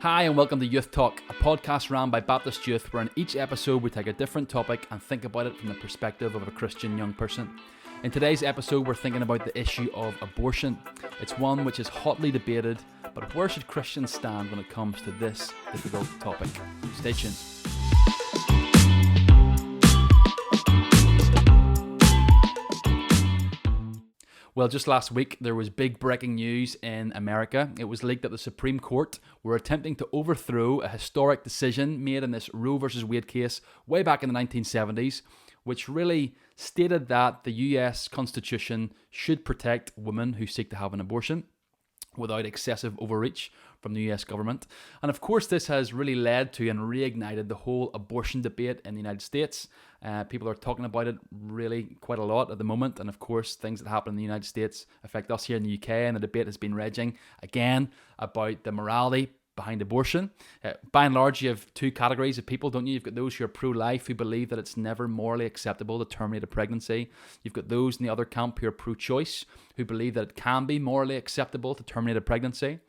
Hi and welcome to YouthTalk, a podcast run by Baptist Youth where in each episode we take a different topic and think about it from the perspective of a Christian young person. In today's episode we're thinking about the issue of abortion. It's one which is hotly debated, but where should Christians stand when it comes to this difficult topic? Stay tuned. Well, just last week, there was big breaking news in America. It was leaked that the Supreme Court were attempting to overthrow a historic decision made in this Roe versus Wade case way back in the 1970s, which really stated that the US Constitution should protect women who seek to have an abortion without excessive overreach from the US government. And of course, this has really led to and reignited the whole abortion debate in the United States. People are talking about it really quite a lot at the moment. And of course, things that happen in the United States affect us here in the UK. And the debate has been raging again about the morality behind abortion. By and large, you have two categories of people, don't you? You've got those who are pro-life, who believe that it's never morally acceptable to terminate a pregnancy. You've got those in the other camp who are pro-choice, who believe that it can be morally acceptable to terminate a pregnancy.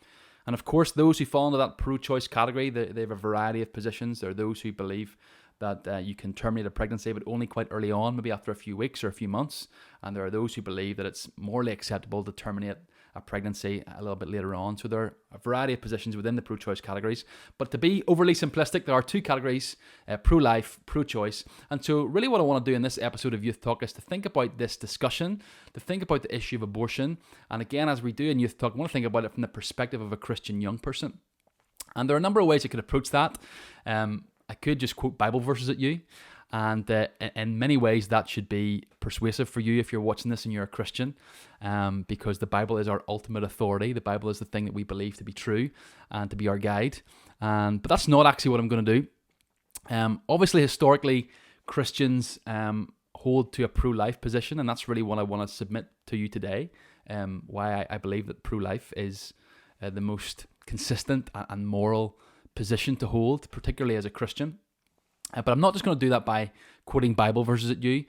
And of course, those who fall into that pro-choice category, they have a variety of positions. There are those who believe that you can terminate a pregnancy, but only quite early on, maybe after a few weeks or a few months. And there are those who believe that it's morally acceptable to terminate a pregnancy a little bit later on. So there are a variety of positions within the pro-choice categories. But to be overly simplistic, there are two categories, pro-life, pro-choice. And so really what I want to do in this episode of Youth Talk is to think about this discussion, to think about the issue of abortion. And again, as we do in Youth Talk, I want to think about it from the perspective of a Christian young person. And there are a number of ways I could approach that. I could just quote Bible verses at you. And in many ways, that should be persuasive for you if you're watching this and you're a Christian, because the Bible is our ultimate authority. The Bible is the thing that we believe to be true and to be our guide. But that's not actually what I'm going to do. Obviously, historically, Christians hold to a pro-life position, and that's really what I want to submit to you today, why I believe that pro-life is the most consistent and moral position to hold, particularly as a Christian. But I'm not just going to do that by quoting Bible verses at you,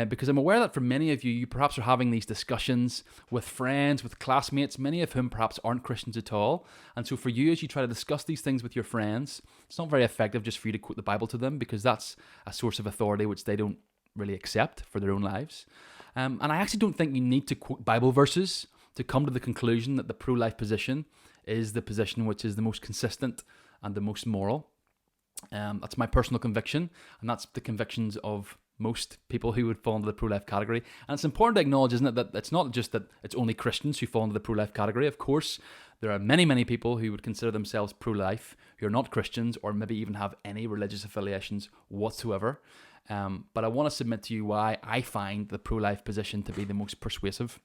because I'm aware that for many of you, you perhaps are having these discussions with friends, with classmates, many of whom perhaps aren't Christians at all. And so for you, as you try to discuss these things with your friends, it's not very effective just for you to quote the Bible to them, because that's a source of authority which they don't really accept for their own lives. And I actually don't think you need to quote Bible verses to come to the conclusion that the pro-life position is the position which is the most consistent and the most moral. That's my personal conviction, and that's the convictions of most people who would fall into the pro-life category. And it's important to acknowledge, isn't it, that it's not just that it's only Christians who fall into the pro-life category. Of course, there are many, many people who would consider themselves pro-life who are not Christians or maybe even have any religious affiliations whatsoever. But I want to submit to you why I find the pro-life position to be the most persuasive.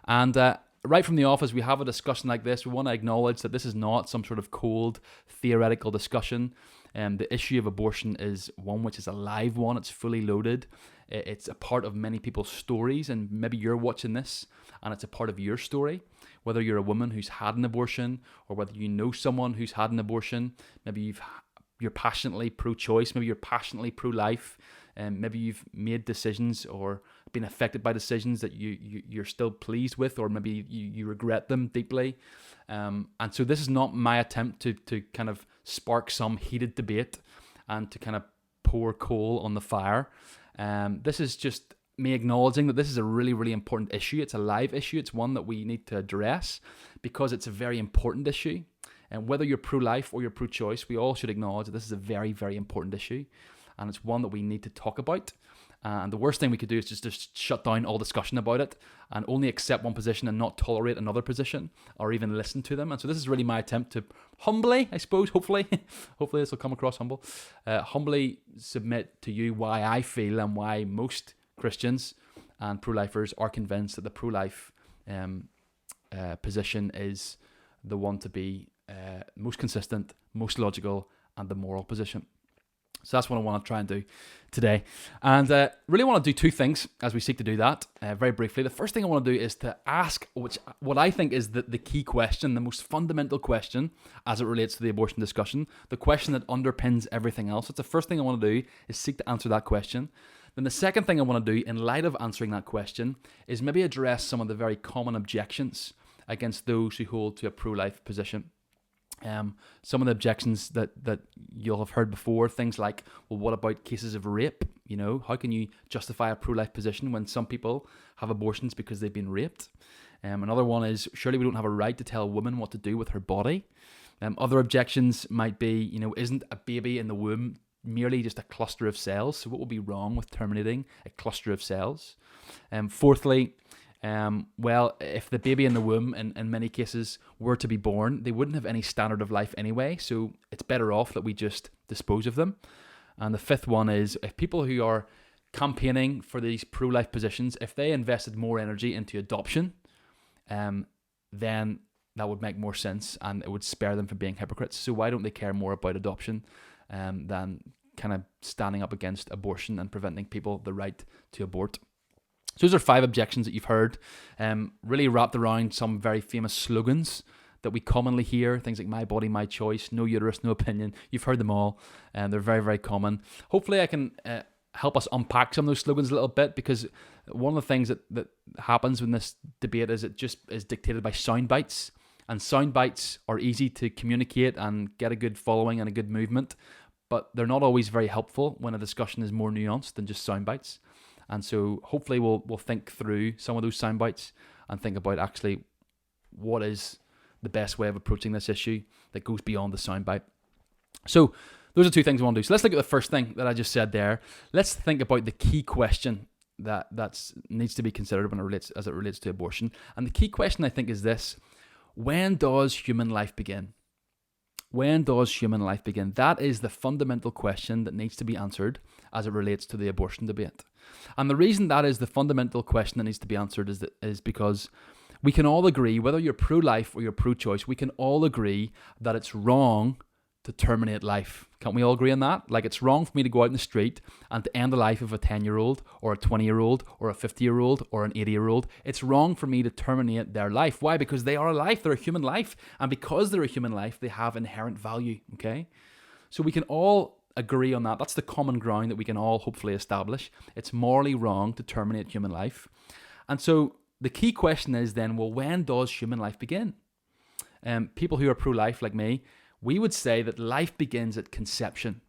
And right from the off, as we have a discussion like this, we want to acknowledge that this is not some sort of cold, theoretical discussion. The issue of abortion is one which is a live one. It's fully loaded. It's a part of many people's stories, and maybe you're watching this and it's a part of your story. Whether you're a woman who's had an abortion or whether you know someone who's had an abortion, maybe you're passionately pro-choice, maybe you're passionately pro-life, and maybe you've made decisions or been affected by decisions that you're still pleased with, or maybe you regret them deeply. And so this is not my attempt to kind of spark some heated debate and to kind of pour coal on the fire. This is just me acknowledging that this is a really, really important issue. It's a live issue. It's one that we need to address because it's a very important issue. And whether you're pro-life or you're pro-choice, we all should acknowledge that this is a very, very important issue. And it's one that we need to talk about. And the worst thing we could do is just shut down all discussion about it and only accept one position and not tolerate another position or even listen to them. And so this is really my attempt to humbly, I suppose, hopefully this will come across humble, humbly submit to you why I feel and why most Christians and pro-lifers are convinced that the pro-life position is the one to be most consistent, most logical, and the moral position. So that's what I want to try and do today. And really want to do two things as we seek to do that, very briefly. The first thing I want to do is to ask what I think is the key question, the most fundamental question as it relates to the abortion discussion, the question that underpins everything else. That's the first thing I want to do, is seek to answer that question. Then the second thing I want to do in light of answering that question is maybe address some of the very common objections against those who hold to a pro-life position. Some of the objections that you'll have heard before, things like, well, what about cases of rape? How can you justify a pro-life position when some people have abortions because they've been raped? Another one is, surely we don't have a right to tell a woman what to do with her body. Other objections might be, isn't a baby in the womb merely just a cluster of cells? So what would be wrong with terminating a cluster of cells? Fourthly, well, if the baby in the womb, in many cases, were to be born, they wouldn't have any standard of life anyway, so it's better off that we just dispose of them. And the fifth one is, if people who are campaigning for these pro-life positions, if they invested more energy into adoption, then that would make more sense and it would spare them from being hypocrites. So why don't they care more about adoption than kind of standing up against abortion and preventing people the right to abort? So those are 5 objections that you've heard, really wrapped around some very famous slogans that we commonly hear, things like my body, my choice, no uterus, no opinion. You've heard them all, and they're very, very common. Hopefully I can help us unpack some of those slogans a little bit, because one of the things that happens in this debate is it just is dictated by sound bites, and sound bites are easy to communicate and get a good following and a good movement, but they're not always very helpful when a discussion is more nuanced than just sound bites. And so hopefully we'll think through some of those sound bites and think about actually what is the best way of approaching this issue that goes beyond the soundbite. So those are 2 things I want to do. So let's look at the first thing that I just said there. Let's think about the key question that needs to be considered as it relates to abortion. And the key question, I think, is this: when does human life begin? When does human life begin? That is the fundamental question that needs to be answered as it relates to the abortion debate. And the reason that is the fundamental question that needs to be answered is because we can all agree, whether you're pro-life or you're pro-choice, we can all agree that it's wrong to terminate life. Can't we all agree on that? Like, it's wrong for me to go out in the street and to end the life of a 10-year-old or a 20-year-old or a 50-year-old or an 80-year-old. It's wrong for me to terminate their life. Why? Because they are a life. They're a human life. And because they're a human life, they have inherent value, okay? So we can all agree on that. That's the common ground that we can all hopefully establish. It's morally wrong to terminate human life. And so the key question is then, well, when does human life begin? People who are pro-life like me, we would say that life begins at conception.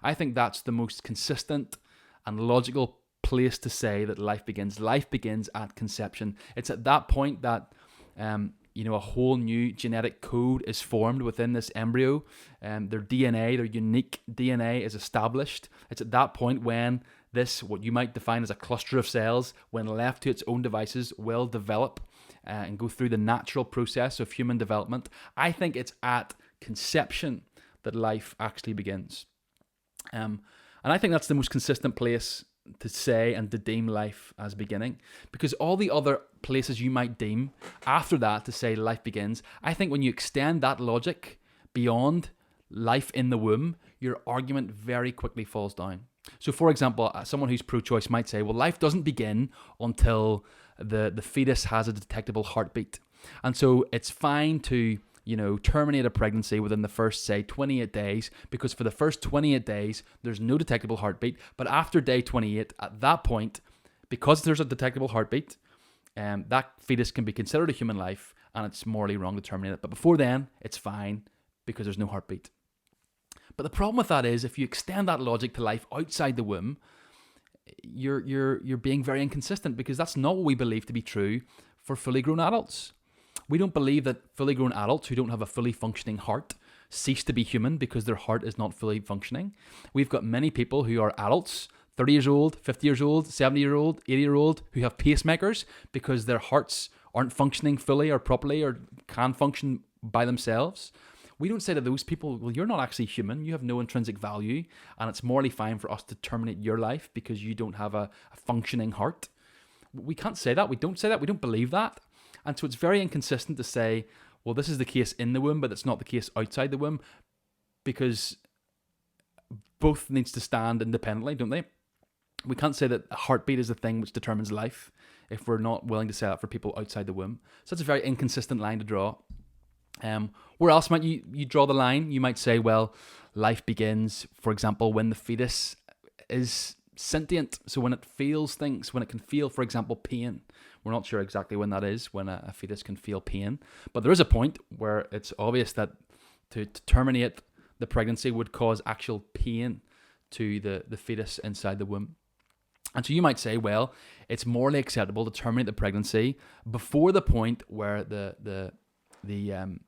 I think that's the most consistent and logical place to say that life begins. Life begins at conception. It's at that point that a whole new genetic code is formed within this embryo. Their DNA, their unique DNA, is established. It's at that point when this, what you might define as a cluster of cells, when left to its own devices, will develop and go through the natural process of human development. I think it's at conception that life actually begins. And I think that's the most consistent place to say and to deem life as beginning, because all the other places you might deem after that to say life begins, I think when you extend that logic beyond life in the womb, your argument very quickly falls down. So for example, someone who's pro-choice might say, well, life doesn't begin until the fetus has a detectable heartbeat. And so it's fine to terminate a pregnancy within the first, say, 28 days, because for the first 28 days, there's no detectable heartbeat. But after day 28, at that point, because there's a detectable heartbeat, that fetus can be considered a human life, and it's morally wrong to terminate it. But before then, it's fine because there's no heartbeat. But the problem with that is, if you extend that logic to life outside the womb, you're being very inconsistent, because that's not what we believe to be true for fully grown adults. We don't believe that fully grown adults who don't have a fully functioning heart cease to be human because their heart is not fully functioning. We've got many people who are adults, 30 years old, 50 years old, 70-year-old, 80-year-old, who have pacemakers because their hearts aren't functioning fully or properly or can function by themselves. We don't say to those people, well, you're not actually human, you have no intrinsic value, and it's morally fine for us to terminate your life because you don't have a functioning heart. We can't say that. We don't say that. We don't believe that. And so it's very inconsistent to say, well, this is the case in the womb, but it's not the case outside the womb, because both needs to stand independently, don't they? We can't say that a heartbeat is the thing which determines life if we're not willing to say that for people outside the womb. So that's a very inconsistent line to draw. Where else might you draw the line? You might say, well, life begins, for example, when the fetus is sentient. So when it feels things, when it can feel, for example, pain. We're not sure exactly when that is, when a fetus can feel pain. But there is a point where it's obvious that to terminate the pregnancy would cause actual pain to the fetus inside the womb. And so you might say, well, it's morally acceptable to terminate the pregnancy before the point where the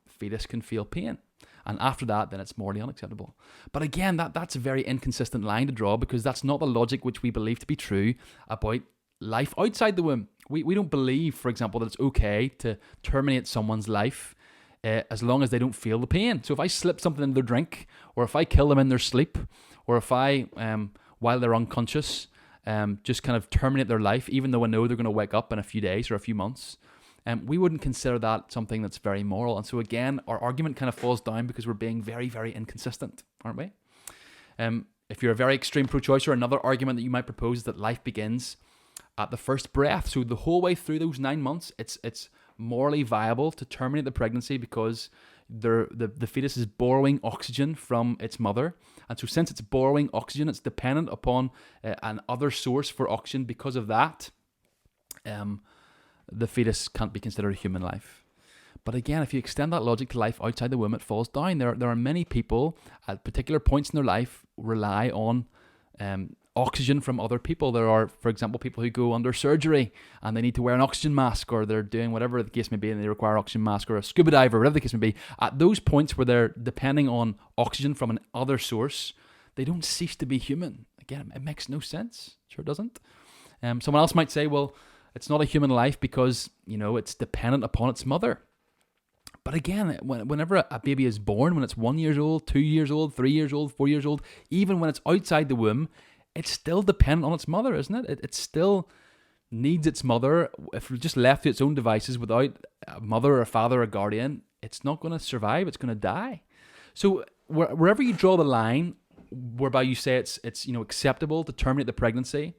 fetus can feel pain. And after that, then it's morally unacceptable. But again, that's a very inconsistent line to draw, because that's not the logic which we believe to be true about life outside the womb. We don't believe, for example, that it's okay to terminate someone's life as long as they don't feel the pain. So if I slip something in their drink, or if I kill them in their sleep, or if I, while they're unconscious, just kind of terminate their life, even though I know they're going to wake up in a few days or a few months, we wouldn't consider that something that's very moral. And so again, our argument kind of falls down because we're being very, very inconsistent, aren't we? If you're a very extreme pro-choicer, another argument that you might propose is that life begins at the first breath. So the whole way through those 9 months, it's morally viable to terminate the pregnancy because the fetus is borrowing oxygen from its mother. And so since it's borrowing oxygen, it's dependent upon an other source for oxygen. Because of that, the fetus can't be considered a human life. But again, if you extend that logic to life outside the womb, it falls down. There are many people at particular points in their life rely on oxygen from other people. There are, for example, people who go under surgery and they need to wear an oxygen mask, or they're doing whatever the case may be and they require an oxygen mask, or a scuba diver, whatever the case may be. At those points where they're depending on oxygen from another source, they don't cease to be human. Again, it makes no sense. Sure doesn't. Someone else might say, well, it's not a human life because, it's dependent upon its mother. But again, whenever a baby is born, when it's 1 year old, 2 years old, 3 years old, 4 years old, even when it's outside the womb, it's still dependent on its mother, isn't it? It still needs its mother. If it's just left to its own devices without a mother or a father or a guardian, it's not going to survive. It's going to die. So wherever you draw the line, whereby you say it's acceptable to terminate the pregnancy,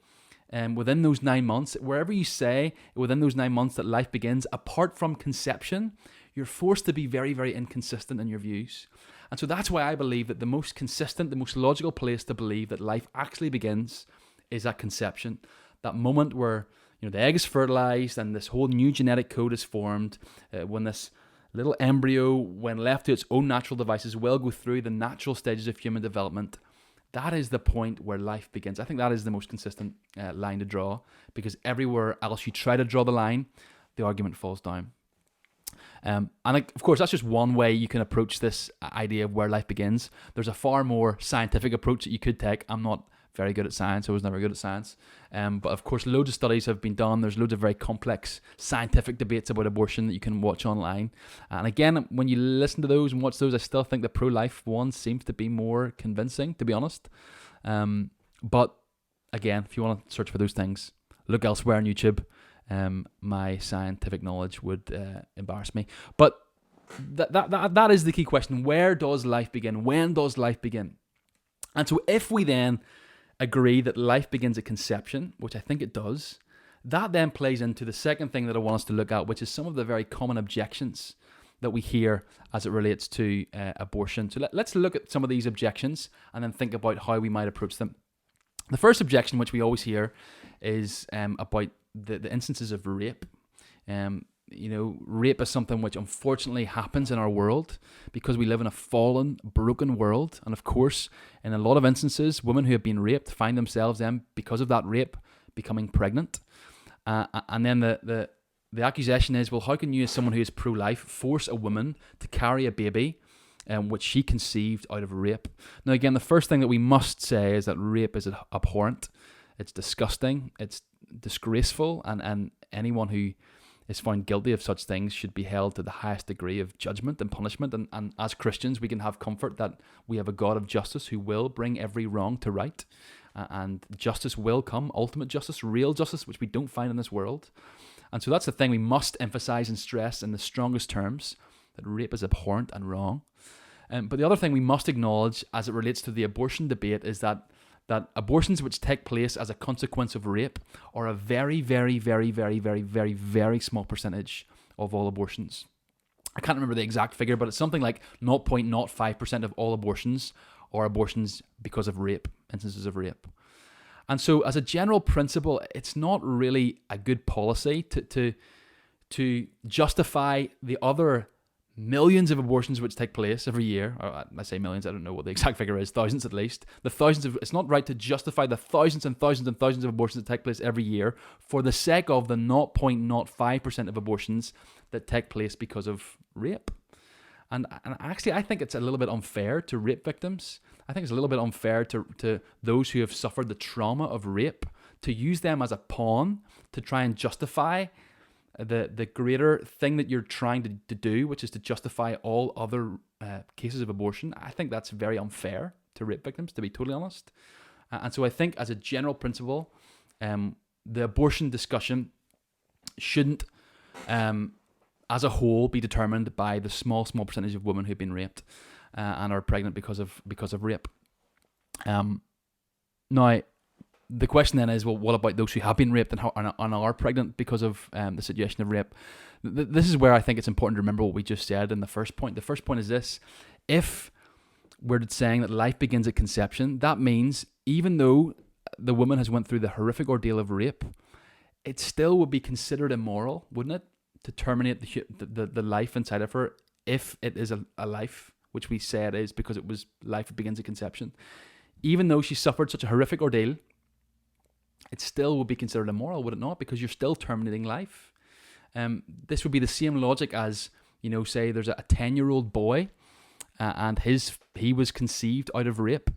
within those 9 months, wherever you say within those 9 months that life begins, apart from conception, you're forced to be very, very inconsistent in your views. And so that's why I believe that the most consistent, the most logical place to believe that life actually begins is at conception. That moment where the egg is fertilized and this whole new genetic code is formed, when this little embryo, when left to its own natural devices, will go through the natural stages of human development. That is the point where life begins. I think that is the most consistent line to draw, because everywhere else you try to draw the line, the argument falls down. And of course, that's just one way you can approach this idea of where life begins. There's a far more scientific approach that you could take. I'm not very good at science. I was never good at science. But of course, loads of studies have been done. There's loads of very complex scientific debates about abortion that you can watch online. And again, when you listen to those and watch those, I still think the pro-life one seems to be more convincing, to be honest. But again, if you want to search for those things, look elsewhere on YouTube. My scientific knowledge would embarrass me. But that is the key question. Where does life begin? When does life begin? And so if we then agree that life begins at conception, which I think it does, that then plays into the second thing that I want us to look at, which is some of the very common objections that we hear as it relates to abortion. So let's look at some of these objections and then think about how we might approach them. The first objection, which we always hear, is about the instances of rape. Rape is something which unfortunately happens in our world because we live in a fallen, broken world. And of course, in a lot of instances, women who have been raped find themselves then, because of that rape, becoming pregnant. And then the accusation is, well, how can you, as someone who is pro-life, force a woman to carry a baby which she conceived out of rape? Now, again, the first thing that we must say is that rape is abhorrent. It's disgusting. It's disgraceful. And anyone who is found guilty of such things should be held to the highest degree of judgment and punishment. And as Christians, we can have comfort that we have a God of justice who will bring every wrong to right. And justice will come, ultimate justice, real justice, which we don't find in this world. And so that's the thing we must emphasize and stress in the strongest terms, that rape is abhorrent and wrong. But the other thing we must acknowledge as it relates to the abortion debate is that abortions which take place as a consequence of rape are a very, very, very, very, very, very, very small percentage of all abortions. I can't remember the exact figure, but it's something like 0.05% of all abortions are abortions because of rape, instances of rape. And so as a general principle, it's not really a good policy to justify the other millions of abortions which take place every year. Or I say millions, I don't know what the exact figure is, thousands at least. It's not right to justify the thousands and thousands and thousands of abortions that take place every year for the sake of the 0.05% of abortions that take place because of rape. And actually, I think it's a little bit unfair to rape victims. I think it's a little bit unfair to those who have suffered the trauma of rape, to use them as a pawn to try and justify the greater thing that you're trying to do, which is to justify all other cases of abortion. I think that's very unfair to rape victims, to be totally honest. And so I think, as a general principle, the abortion discussion shouldn't, as a whole, be determined by the small percentage of women who've been raped and are pregnant because of rape. Now, the question then is, well, what about those who have been raped and are pregnant because of the situation of rape? This is where I think it's important to remember what we just said in the first point. The first point is this: if we're saying that life begins at conception, that means even though the woman has went through the horrific ordeal of rape, it still would be considered immoral, wouldn't it, to terminate the life inside of her, if it is a life, which we say it is because it was life that begins at conception. Even though she suffered such a horrific ordeal, it still would be considered immoral, would it not? Because you're still terminating life. This would be the same logic as, say there's a 10-year-old boy and he was conceived out of rape.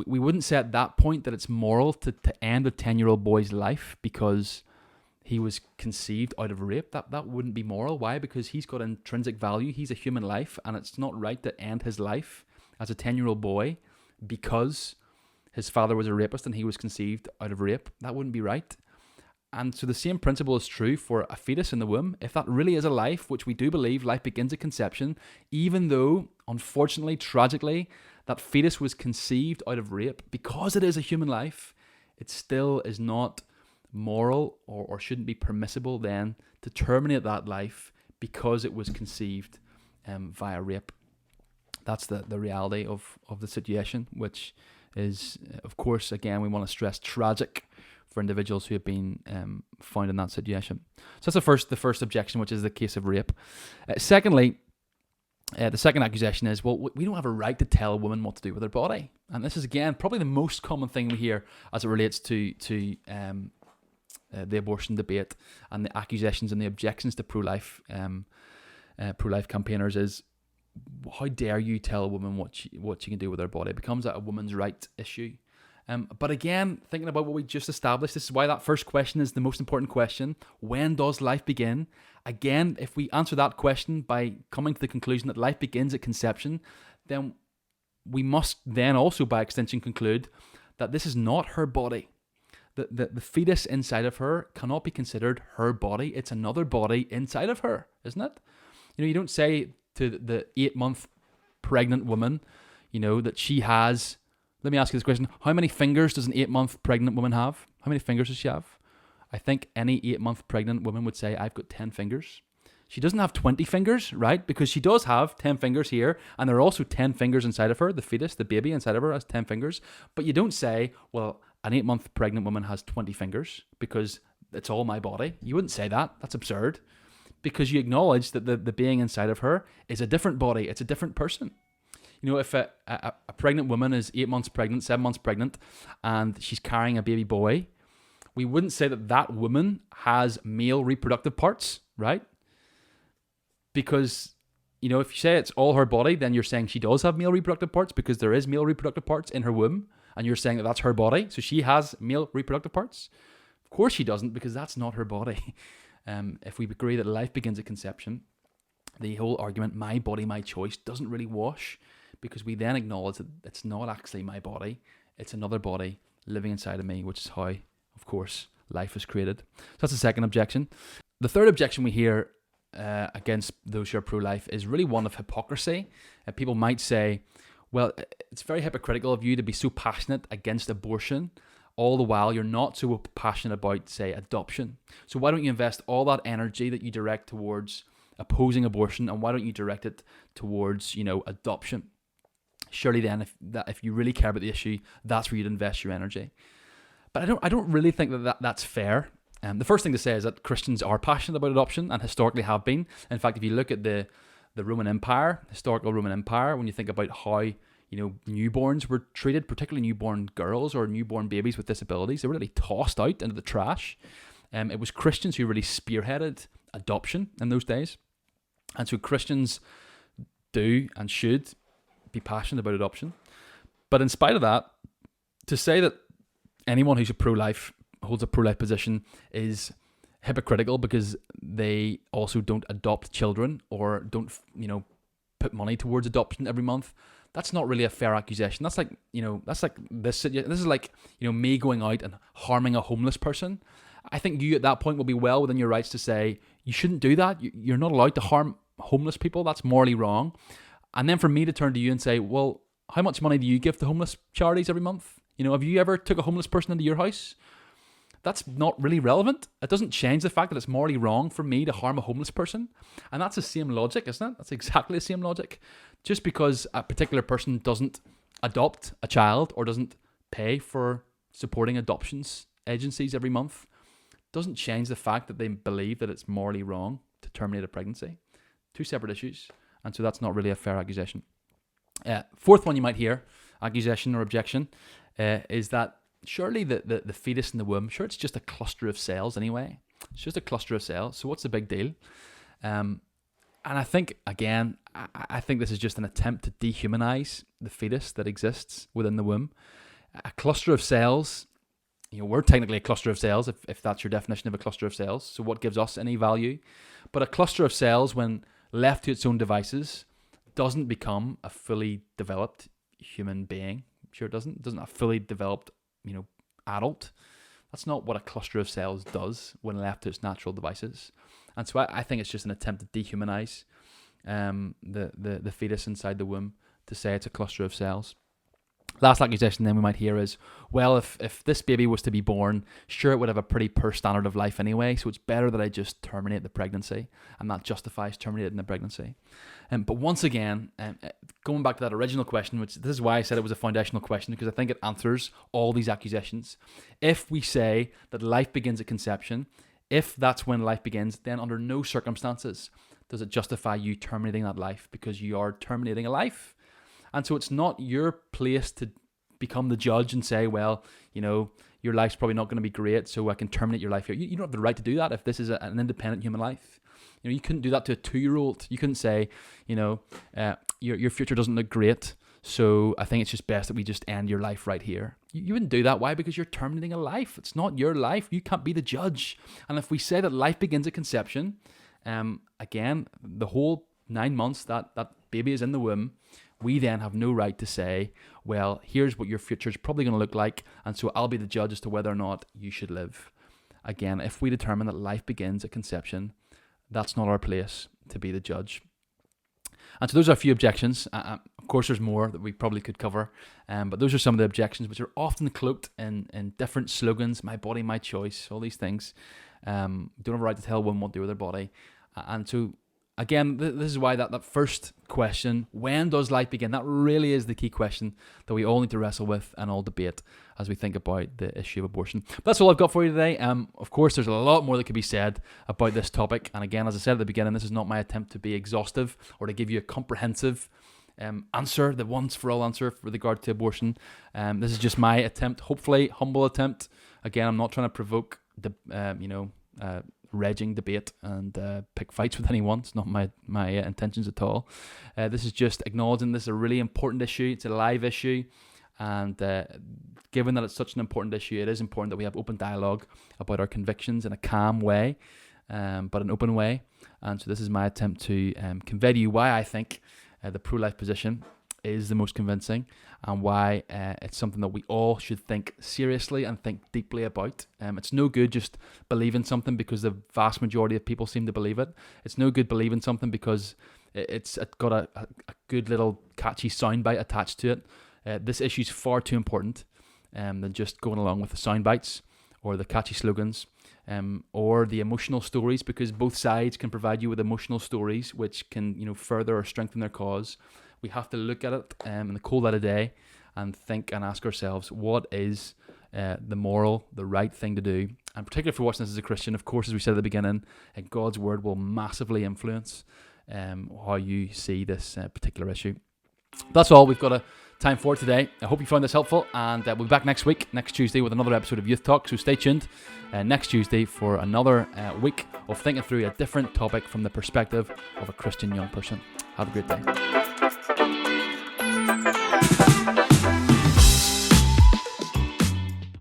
We wouldn't say at that point that it's moral to end a 10-year-old boy's life because he was conceived out of rape. That wouldn't be moral. Why? Because he's got intrinsic value. He's a human life, and it's not right to end his life as a 10-year-old boy because his father was a rapist and he was conceived out of rape. That wouldn't be right. And so the same principle is true for a fetus in the womb. If that really is a life, which we do believe life begins at conception, even though, unfortunately, tragically, that fetus was conceived out of rape, because it is a human life, it still is not moral or shouldn't be permissible then to terminate that life because it was conceived via rape. That's the reality of the situation, which is, of course, again, we want to stress, tragic for individuals who have been found in that situation. So that's the first objection, which is the case of rape. Secondly, the second accusation is, well, we don't have a right to tell a woman what to do with her body. And this is, again, probably the most common thing we hear as it relates to the abortion debate and the accusations and the objections to pro-life campaigners is, how dare you tell a woman what she can do with her body? It becomes a woman's right issue. But again, thinking about what we just established, this is why that first question is the most important question. When does life begin? Again, if we answer that question by coming to the conclusion that life begins at conception, then we must then also, by extension, conclude that this is not her body. The fetus inside of her cannot be considered her body. It's another body inside of her, isn't it? You don't say to the 8-month pregnant woman, that she has... Let me ask you this question. How many fingers does an 8-month pregnant woman have? How many fingers does she have? I think any 8-month pregnant woman would say, I've got 10 fingers. She doesn't have 20 fingers, right? Because she does have 10 fingers here, and there are also 10 fingers inside of her. The fetus, the baby inside of her has 10 fingers. But you don't say, well, an 8-month pregnant woman has 20 fingers because it's all my body. You wouldn't say that. That's absurd. Because you acknowledge that the being inside of her is a different body. It's a different person. If a pregnant woman is 8 months pregnant, 7 months pregnant, and she's carrying a baby boy, we wouldn't say that woman has male reproductive parts, right? Because, if you say it's all her body, then you're saying she does have male reproductive parts because there is male reproductive parts in her womb, and you're saying that that's her body, so she has male reproductive parts. Of course she doesn't, because that's not her body. If we agree that life begins at conception, the whole argument, my body, my choice, doesn't really wash, because we then acknowledge that it's not actually my body, it's another body living inside of me, which is how, of course, life is created. So that's the second objection. The third objection we hear against those who are pro-life is really one of hypocrisy. People might say, well, it's very hypocritical of you to be so passionate against abortion, all the while you're not so passionate about, say, adoption. So why don't you invest all that energy that you direct towards opposing abortion, and why don't you direct it towards, adoption? Surely then, if you really care about the issue, that's where you'd invest your energy. But I don't really think that's fair. The first thing to say is that Christians are passionate about adoption and historically have been. In fact, if you look at the the Roman Empire, historical Roman Empire, when you think about how, newborns were treated, particularly newborn girls or newborn babies with disabilities, they were really tossed out into the trash. It was Christians who really spearheaded adoption in those days. And so Christians do and should be passionate about adoption. But in spite of that, to say that anyone who's holds a pro-life position is hypocritical because they also don't adopt children or don't, put money towards adoption every month, that's not really a fair accusation. That's like, this is like, me going out and harming a homeless person. I think you at that point will be well within your rights to say, you shouldn't do that. You're not allowed to harm homeless people. That's morally wrong. And then for me to turn to you and say, well, how much money do you give to homeless charities every month? Have you ever took a homeless person into your house? That's not really relevant. It doesn't change the fact that it's morally wrong for me to harm a homeless person. And that's the same logic, isn't it? That's exactly the same logic. Just because a particular person doesn't adopt a child or doesn't pay for supporting adoptions agencies every month doesn't change the fact that they believe that it's morally wrong to terminate a pregnancy. Two separate issues. And so that's not really a fair accusation. Fourth one you might hear, accusation or objection, is that surely the fetus in the womb, sure, it's just a cluster of cells anyway. It's just a cluster of cells. So what's the big deal? And I think, again, I think this is just an attempt to dehumanize the fetus that exists within the womb. A cluster of cells, we're technically a cluster of cells, if that's your definition of a cluster of cells. So what gives us any value? But a cluster of cells, when left to its own devices, doesn't become a fully developed human being. Sure, it doesn't. It doesn't a fully developed, adult. That's not what a cluster of cells does when left to its natural devices. And so I think it's just an attempt to dehumanize the fetus inside the womb to say it's a cluster of cells. Last accusation then we might hear is, well, if this baby was to be born, sure, it would have a pretty poor standard of life anyway, so it's better that I just terminate the pregnancy, and that justifies terminating the pregnancy. But once again, going back to that original question, which this is why I said it was a foundational question, because I think it answers all these accusations. If we say that life begins at conception, if that's when life begins, then under no circumstances does it justify you terminating that life, because you are terminating a life. And so it's not your place to become the judge and say, well, your life's probably not going to be great, so I can terminate your life here. You don't have the right to do that if this is an independent human life. You couldn't do that to a 2-year-old. You couldn't say, your future doesn't look great, so I think it's just best that we just end your life right here. You wouldn't do that. Why? Because you're terminating a life. It's not your life. You can't be the judge. And if we say that life begins at conception, again, the whole 9 months that baby is in the womb, we then have no right to say, well, here's what your future is probably going to look like, and so I'll be the judge as to whether or not you should live. Again, if we determine that life begins at conception, that's not our place to be the judge. And so those are a few objections. Of course, there's more that we probably could cover, but those are some of the objections which are often cloaked in different slogans: my body, my choice, all these things. Don't have a right to tell one what to do with their body. And so, again, this is why that first question, when does life begin? That really is the key question that we all need to wrestle with and all debate as we think about the issue of abortion. But that's all I've got for you today. Of course, there's a lot more that could be said about this topic. And again, as I said at the beginning, this is not my attempt to be exhaustive or to give you a comprehensive answer, the once for all answer with regard to abortion. This is just my attempt, hopefully humble attempt. Again, I'm not trying to provoke raging debate and pick fights with anyone. It's not my intentions at all. This is just acknowledging this is a really important issue. It's a live issue, and given that it's such an important issue, it is important that we have open dialogue about our convictions in a calm way, but an open way. And so this is my attempt to convey to you why I think the pro-life position is the most convincing, and why it's something that we all should think seriously and think deeply about. It's no good just believing something because the vast majority of people seem to believe it. It's no good believing something because it's got a good little catchy soundbite attached to it. This issue is far too important than just going along with the sound bites or the catchy slogans or the emotional stories, because both sides can provide you with emotional stories which can further or strengthen their cause. We have to look at it in the cold light of day and think and ask ourselves, what is the moral, the right thing to do? And particularly if you're watching this as a Christian, of course, as we said at the beginning, God's word will massively influence how you see this particular issue. That's all we've got time for today. I hope you found this helpful, and we'll be back next Tuesday, with another episode of Youth Talk. So stay tuned next Tuesday for another week of thinking through a different topic from the perspective of a Christian young person. Have a great day.